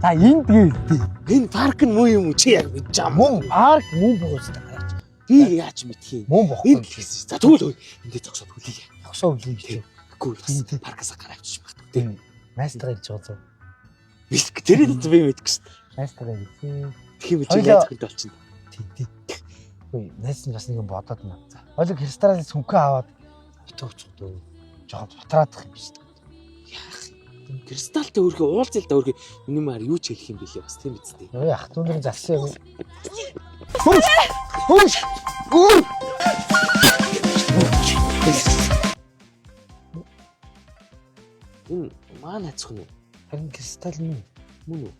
Та энд гэлдээ. Энэ парк нь муу юм уу чи яг мэдэж байгаа мөн. Парк мөн буустай. Би яаж мэдхий. Мөн Энэ бохгүй. за тэгвэл эндээ зогсоод хүлээе. Тогсоо үлээ гэж. Үгүй бас паркаас гараач магадгүй тийм. Майстер хэлж байгаа зү. Бис тэр нь би мэдгүй шүү дээ. Майстер хэлсэн. Тийм үү чи яаж хэлдэг болчихно. Тий. Үй, найс нь бас нэг юм бодоод байна. За. Олог ресторан сүнхээ аваад битүүцх дөө. Жоод батраадах юм биш. Кристалтай өөрхөө уулзалтай өөрхөө миний маар юу ч хэлэх юм бэлээ бас тийм үстэй. Ой ах түндрийн залсан юм. Энэ маа найзах нь Харин кристал нь мөн үү?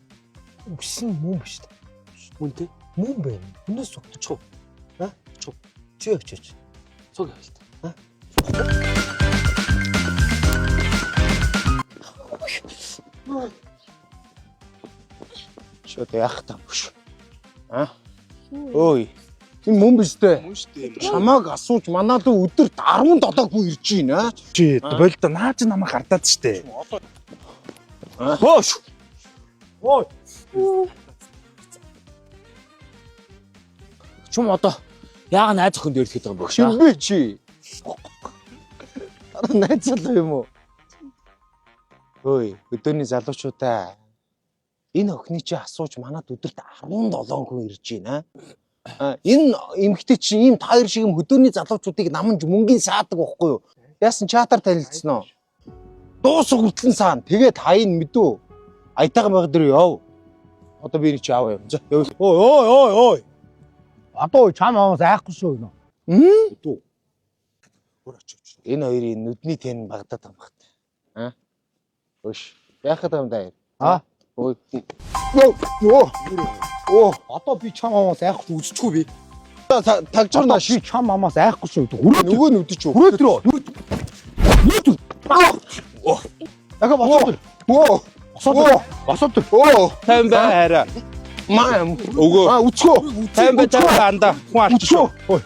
үгсэн мөн биш үү? Мөн тэ? Мөн байна. Хүнээс Чуу. Чуу. чи очиж. Цуг явал та. Шот яах таа биш. Ой. Энэ мөн биш дээ. Мөн шүү дээ. Чамааг асууж манаа л өдөрт 17-гүй ирж байна. Чи болд наач намайг хардаад штэ. Хөөш. Ой. Чум одоо яага найз охин дээр ирэхэд байгаа юм бэ? Шимбэ чи. Тара найзлаа юм уу? Ой, өдөөний залуучуудаа энэ охины чи асууж манад өдөрт 17 хүн ирж байна. Энэ эмэгтэй чи ийм таир шиг юм өдөөний залуучуудыг намж мөнгөний саадаг байхгүй юу? Яасан чатаар танилцсан уу? Дуус хүртлэн саана. Тэгээд хаян мэдүү. Аятайхан байгаад дэр яв. Одоо би чи аав юм. За яв. Ой. Одоо чам аваас айхгүй шүү нөө. Мэдүү. Өөр очиж. Энэ хоёрын нүдний тэн багдаад байгаа юм багт. Өш. Яахад юм даа. Ой. Оо. Одоо би чам аваас айхгүй үзчихгүй би. Тагжаар нааш. Би чам аваас айхгүй шүү. Нөгөө нүдэж үү? Хүрээ төрөө. Яга босоод. Оо. Босоод. Оо. Тайван бай хараа. Маам. Өгөө. Үчгөө. Тайван бай тайван анда хүн алччихоо. Ой.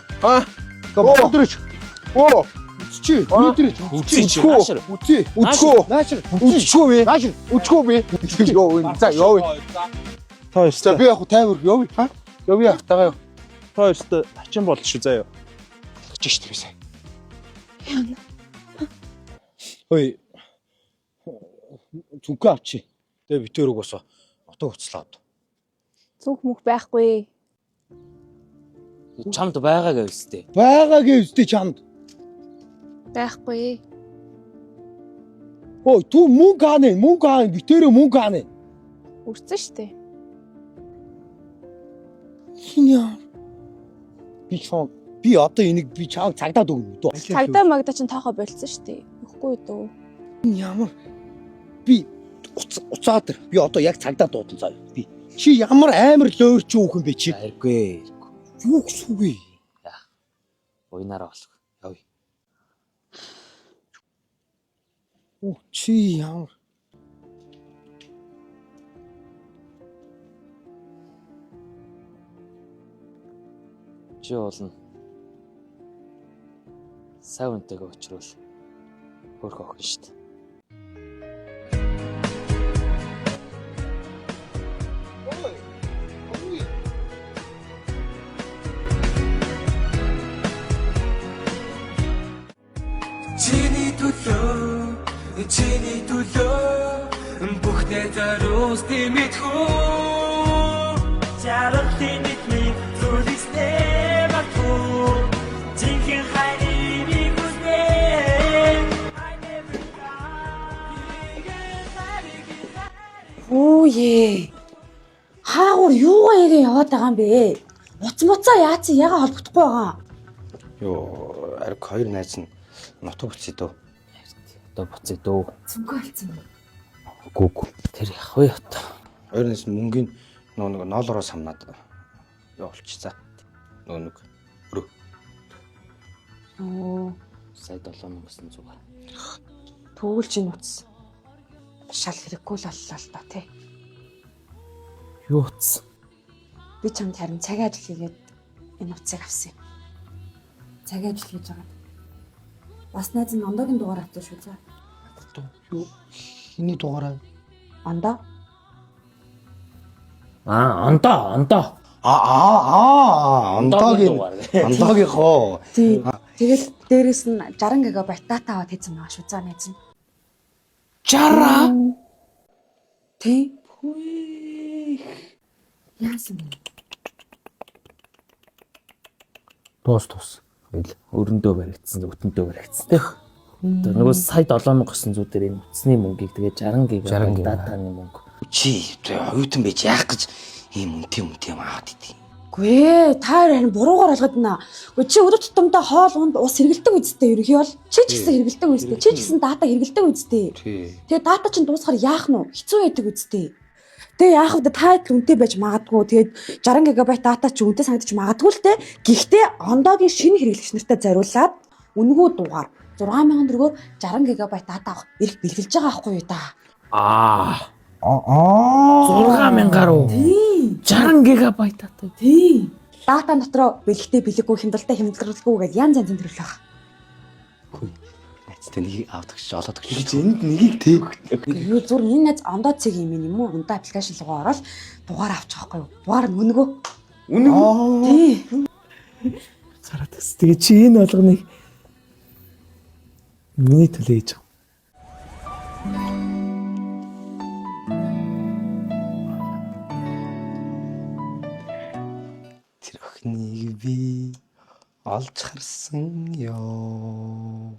Босоод. Оо. Чи өнөдөр Үчи чи үчгөө. наашир. Үчгөө. Наашир. Үчгөө вэ? Наашир. Үчгөө вэ? Йоо. За ёо. Тоо За би яг тайвар ёо. Ёо тагаа. тоо өстө хачин бол шүү заяа. Гэж шүү дээ. Ой. Зүнхээ авчи. Тэгээ битээр угаасаа отоо уцлаад. Зүнх мөх байхгүй. Чамд байгаа гэвстэй. Байгаагээ үстэй чамд. Байхгүй. Ой, ту мөнгө хаана битээрээ мөнгө хаана. Үрцэн штэ. Хиня. Би одоо энийг би чааг цагдаад өгнө үү? Цагдаа магдаа чинь тоохоо болцсон штэ. Өгөхгүй дөө. Ямар би уцаад тэр. Би одоо яг цагдаа дуудан заа. Би чи ямар амар лөөрч өөх юм бэ чи? Айгүй. Юу гэсэн бэ? Уйнараа болох. Явъя. Чи ямар Чи болно. Савнтайгаа очрол. Хөрх охин шүү дээ. Чиний төлөө бүх найзааруус тэмэдэхүү Жаргалын бидний зүрхснээ багтуу Жинхэнэ хайрыг үзнэ Ooh хаагур юугаа ярээ яваад байгаа юм бэ? Уцмуцаа яац яга холбогдохгүй байгаа. Йоо, ариг хоёр найз нь нутг буцъя дөө. Одоо буцъя дөө. Зүнхээ алдсан юм. Гүг. Тэр явах вэ одоо. Хоёр найз нь мөнгөний нэг ноолороо самнаад явуулчихсан. Нөгөө нэг өрөө. Оо, Сая 7,900. түүл чи нуц. Шал хэрэггүй л боллоо л доо тий. Юу утсан? Би чамд харин цагийн ажил хийгээд энэ уцыг авсан юм. Цагийн ажил хийж байгаа. Бас найз нь ондогийн дугаар авсан шүү за. юу? Хиний дугаараа Ондоо? Ондоо. Ондоогийнхоо. Тий. Тэгээд дээрэс нь 60 гигабайт дата аваад хийсэн байгаа шүү заа найз нь. 60. Тий. Яасан бэ? Тус. Өрөндөө баригдсан, өтөндөө баригдсан тий. Одоо нөгөө сая 7,900 дээр энэ утасны мөнгийг тэгээ 60 гигабайт датаны мөнгө. Чи оюутан байж яах гэж ийм үнэтэй аваад идэв. Гүй ээ, та харин буруугаар ойлгоод байна. Гүй чи өдөр тутамдаа хоол унд ус хэргэлдэг үсттэй ерөнхий бол чи ч гэсэн хэргэлдэг үсттэй. Чи ч гэсэн дата хэргэлдэг үсттэй. Тэгээ дата чинь дуусахаар яах нь хэцүү байдаг үсттэй. Тэгээ яах вэ? Та хэд үнэтэй байж магадгүй. Тэгээд 60 гигабайт дата чи үнэтэй санагдаж магадгүй л те. Гэхдээ ондоогийн шинэ хэрэглэгч нартай зориулаад үнэгүй дугаар 6000 төгрөгөөр 60 гигабайт дата авах эрх бэлгэлж байгаа аахгүй юу та? 6,000 гаруй. Тий. 60 гигабайт дата. Тий. Дата дотроо бэлгтэй бэлэггүй хямдалтай хямдлаггүй гэж янз янзын төрөл байгаа. Найзтай нэг авдаг чи олоод өгч. Энд нэгийг тий. Юу зүр энэ найз ондоо цэг юм уу? Ондоо аппликейшн руу ороод дугаар авчих واخгүй юу? Дугаар нь үнэгүй. Тий. Гараад бас тэгээ чи энэ болгоныг миний төлөө хийж байгаа. Тэр охиныг би олж харсан ёо.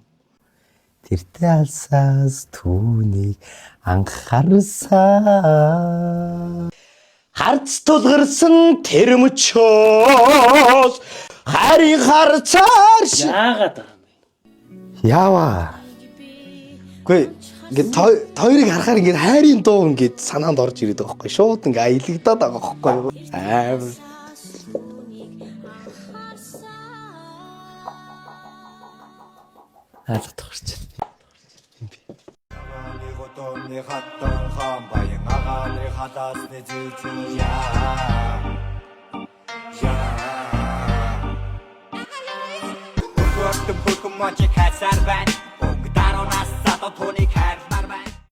Тэртэй алсаас түүнийг анхаарсан. Харц тулгарсан тэр мөчөөс харин харцаар Яагаад байгаа юм бэ? яава. Гүй ингээд хоёрыг харахаар ингээд хайрын дуу ингээд санаанд орж ирээд байгаа байхгүй шууд ингээд аялагдаад байгаа байхгүй аим. Ойлгох гэж. Бүгд бүхэн мочиг хайсаар байна. Бүгд даруунаас задуу түүнийг хайрмаар байна.